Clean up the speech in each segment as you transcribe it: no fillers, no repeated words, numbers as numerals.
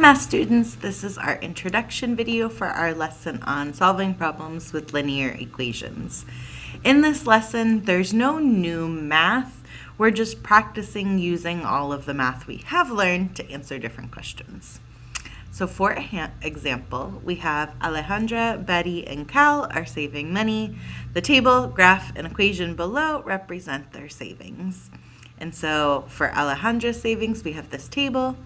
math students, this is our introduction video for our lesson on solving problems with linear equations. In this lesson, there's no new math. We're just practicing using all of the math we have learned to answer different questions. So for example, we have Alejandra, Betty, and Cal are saving money. The table, graph, and equation below represent their savings. And so for Alejandra's savings, we have this table.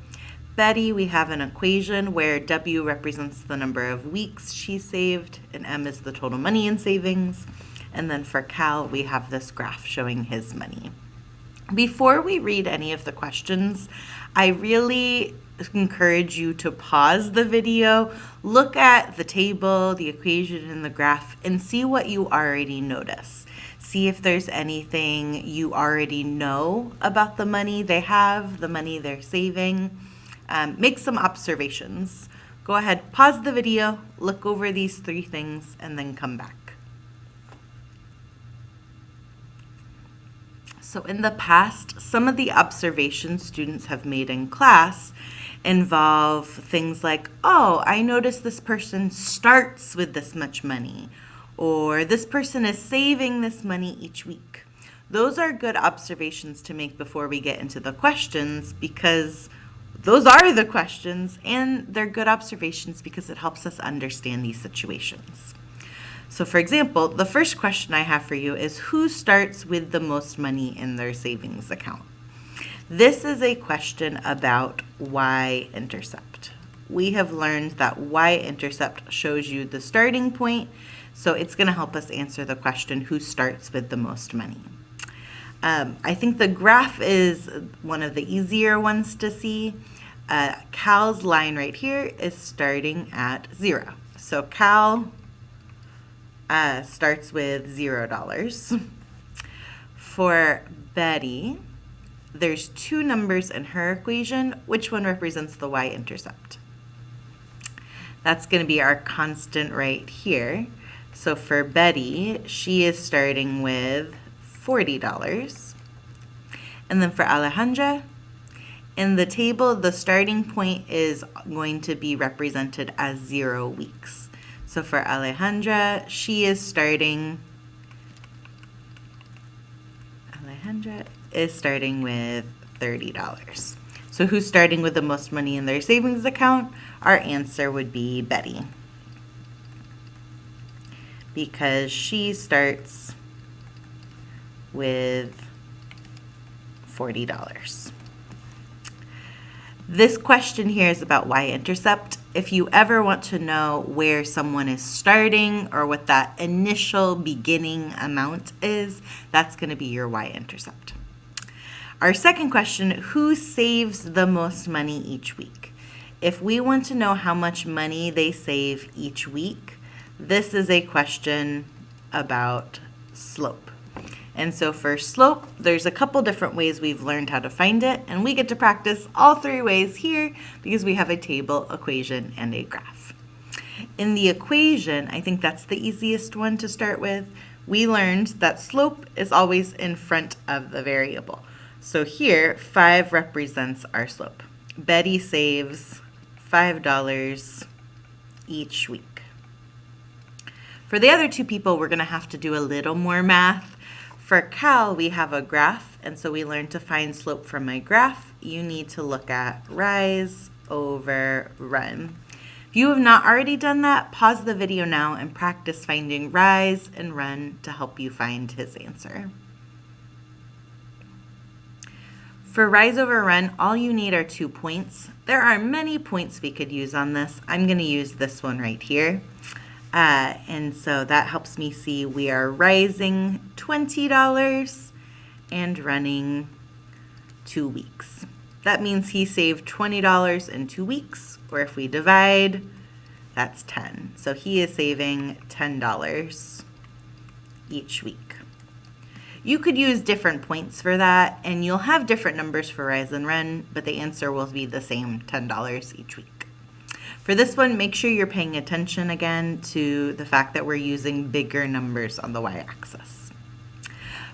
Betty, we have an equation where W represents the number of weeks she saved, and M is the total money in savings. And then for Cal, we have this graph showing his money. Before we read any of the questions, I really encourage you to pause the video, look at the table, the equation, and the graph, and see what you already notice. See if there's anything you already know about the money they have, the money they're saving. Make some observations. Go ahead, pause the video, look over these three things, and then come back. So in the past, some of the observations students have made in class involve things like, oh, I noticed this person starts with this much money, or this person is saving this money each week. Those are good observations to make before we get into the questions, because those are the questions, and they're good observations because it helps us understand these situations. So for example, the first question I have for you is, who starts with the most money in their savings account? This is a question about y-intercept. We have learned that y-intercept shows you the starting point, so it's going to help us answer the question, who starts with the most money? I think the graph is one of the easier ones to see. Cal's line right here is starting at 0. So Cal starts with $0. For Betty, there's two numbers in her equation. Which one represents the y-intercept? That's going to be our constant right here. So for Betty, she is starting with $40. And then for Alejandra, in the table, the starting point is going to be represented as 0 weeks. So for Alejandra, she is starting with $30. So who's starting with the most money in their savings account? Our answer would be Betty, because she starts with $40. This question here is about y-intercept. If you ever want to know where someone is starting or what that initial beginning amount is, that's going to be your y-intercept. Our second question, who saves the most money each week? If we want to know how much money they save each week, this is a question about slope. And so for slope, there's a couple different ways we've learned how to find it, and we get to practice all three ways here because we have a table, equation, and a graph. In the equation, I think that's the easiest one to start with. We learned that slope is always in front of the variable. So here, 5 represents our slope. Betty saves $5 each week. For the other two people, we're going to have to do a little more math. For Cal, we have a graph, and so we learned to find slope from a graph. You need to look at rise over run. If you have not already done that, pause the video now and practice finding rise and run to help you find his answer. For rise over run, all you need are 2 points. There are many points we could use on this. I'm going to use this one right here. And so that helps me see we are rising $20 and running 2 weeks. That means he saved $20 in 2 weeks, or if we divide, that's 10. So he is saving $10 each week. You could use different points for that, and you'll have different numbers for rise and run, but the answer will be the same, $10 each week. For this one, make sure you're paying attention again to the fact that we're using bigger numbers on the y-axis.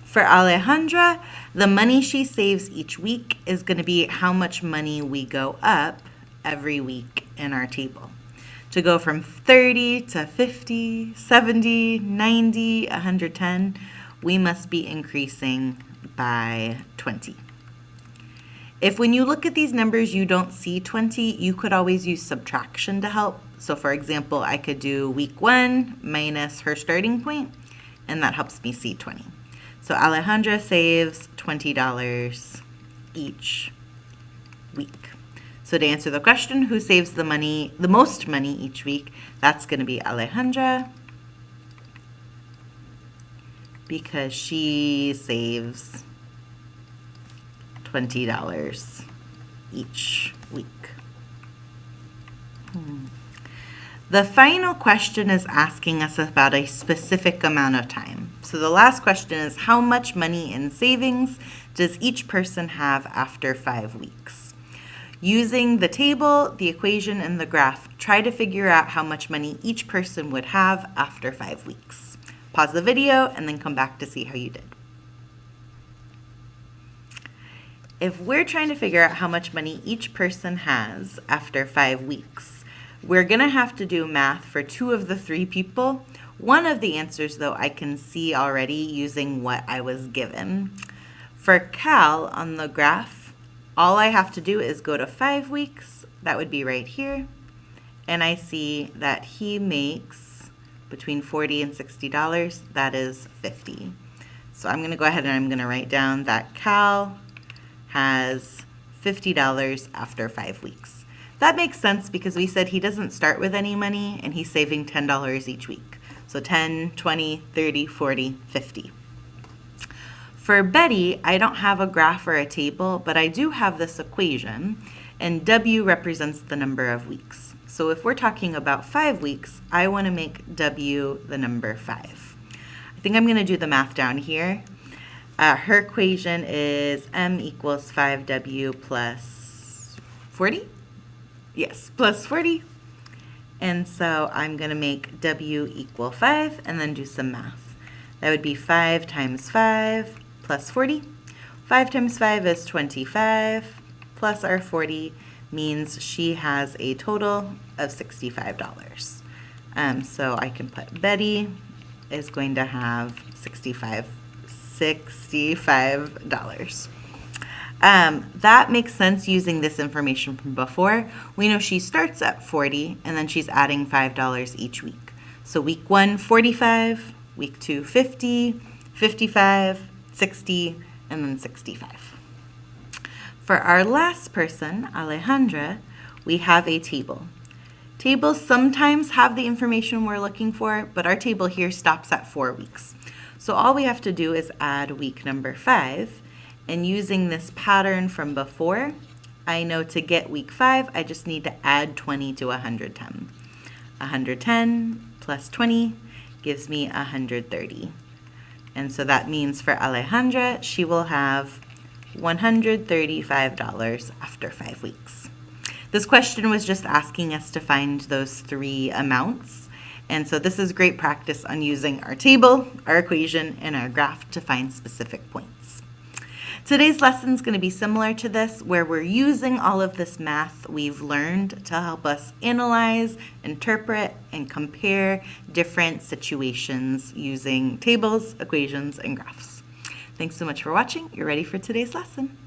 For Alejandra, the money she saves each week is going to be how much money we go up every week in our table. To go from 30 to 50, 70, 90, 110, we must be increasing by 20. If when you look at these numbers you don't see 20, you could always use subtraction to help. So for example, I could do week 1 minus her starting point, and that helps me see 20. So Alejandra saves $20 each week. So to answer the question, who saves the most money each week, that's going to be Alejandra, because she saves $20 each week. The final question is asking us about a specific amount of time. So the last question is, how much money in savings does each person have after 5 weeks? Using the table, the equation, and the graph, try to figure out how much money each person would have after 5 weeks. Pause the video and then come back to see how you did. If we're trying to figure out how much money each person has after 5 weeks, we're going to have to do math for 2 of the 3 people. One of the answers, though, I can see already using what I was given. For Cal on the graph, all I have to do is go to 5 weeks. That would be right here. And I see that he makes between $40 and $60. That is $50. So I'm going to go ahead and I'm going to write down that Cal has $50 after 5 weeks. That makes sense because we said he doesn't start with any money and he's saving $10 each week. So 10, 20, 30, 40, 50. For Betty, I don't have a graph or a table, but I do have this equation, and W represents the number of weeks. So if we're talking about 5 weeks, I want to make W the number 5. I think I'm going to do the math down here. Her equation is M equals 5W plus 40? Yes, plus 40. And so I'm going to make W equal 5 and then do some math. That would be 5 times 5 plus 40. 5 times 5 is 25, plus our 40 means she has a total of $65. So I can put Betty is going to have $65. That makes sense using this information from before. We know she starts at 40 and then she's adding $5 each week. So week 1, 45, week 2, 50, 55, 60, and then 65. For our last person, Alejandra, we have a table. Tables sometimes have the information we're looking for, but our table here stops at 4 weeks. So all we have to do is add week number 5, and using this pattern from before, I know to get week 5, I just need to add 20 to 110. 110 plus 20 gives me 130. And so that means for Alejandra, she will have $135 after 5 weeks. This question was just asking us to find those 3 amounts. And so this is great practice on using our table, our equation, and our graph to find specific points. Today's lesson is going to be similar to this, where we're using all of this math we've learned to help us analyze, interpret, and compare different situations using tables, equations, and graphs. Thanks so much for watching. You're ready for today's lesson.